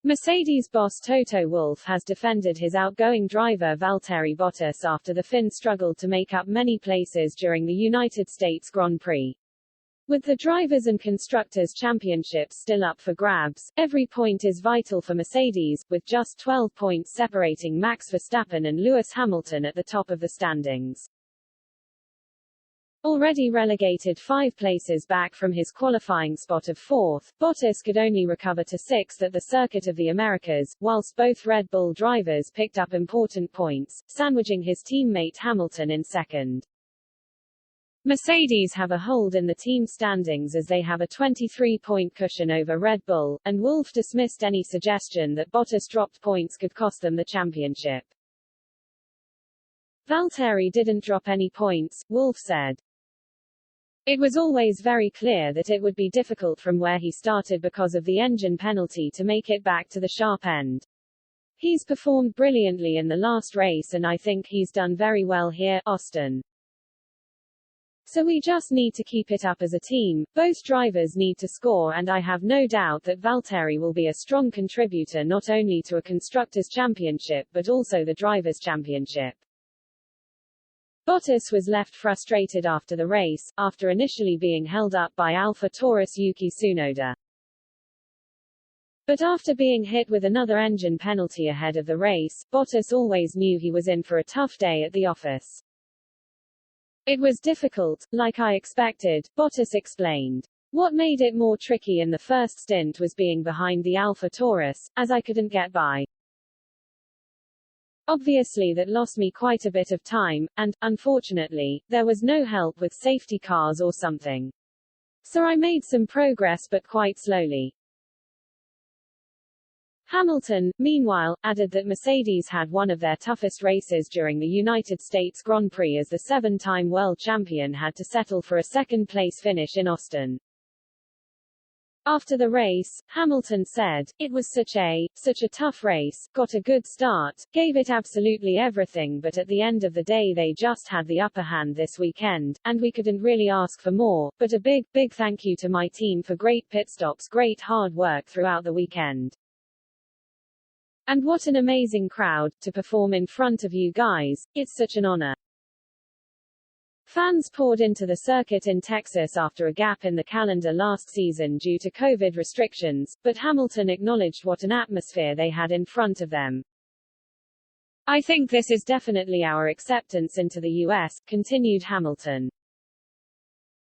Mercedes boss Toto Wolff has defended his outgoing driver Valtteri Bottas after the Finn struggled to make up many places during the United States Grand Prix. With the Drivers' and Constructors' Championships still up for grabs, every point is vital for Mercedes, with just 12 points separating Max Verstappen and Lewis Hamilton at the top of the standings. Already relegated 5 places back from his qualifying spot of 4th, Bottas could only recover to 6th at the Circuit of the Americas, whilst both Red Bull drivers picked up important points, sandwiching his teammate Hamilton in 2nd. Mercedes have a hold in the team standings as they have a 23-point cushion over Red Bull, and Wolff dismissed any suggestion that Bottas dropped points could cost them the championship. Valtteri didn't drop any points, Wolff said. It was always very clear that it would be difficult from where he started because of the engine penalty to make it back to the sharp end. He's performed brilliantly in the last race and I think he's done very well here, Austin. So we just need to keep it up as a team, both drivers need to score and I have no doubt that Valtteri will be a strong contributor not only to a Constructors' Championship but also the Drivers' Championship. Bottas was left frustrated after the race, after initially being held up by Alpha Taurus Yuki Tsunoda. But after being hit with another engine penalty ahead of the race, Bottas always knew he was in for a tough day at the office. It was difficult, like I expected, Bottas explained. What made it more tricky in the first stint was being behind the Alpha Taurus, as I couldn't get by. Obviously that lost me quite a bit of time, and, unfortunately, there was no help with safety cars or something. So I made some progress but quite slowly. Hamilton, meanwhile, added that Mercedes had one of their toughest races during the United States Grand Prix as the 7-time world champion had to settle for a second-place finish in Austin. After the race, Hamilton said, "It was such a tough race, got a good start, gave it absolutely everything but at the end of the day they just had the upper hand this weekend, and we couldn't really ask for more, but a big thank you to my team for great pit stops, great hard work throughout the weekend. And what an amazing crowd, to perform in front of you guys, it's such an honor." Fans poured into the circuit in Texas after a gap in the calendar last season due to COVID restrictions, but Hamilton acknowledged what an atmosphere they had in front of them. "I think this is definitely our acceptance into the US," continued Hamilton.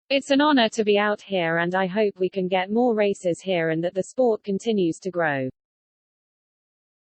"It's an honor to be out here and I hope we can get more races here and that the sport continues to grow."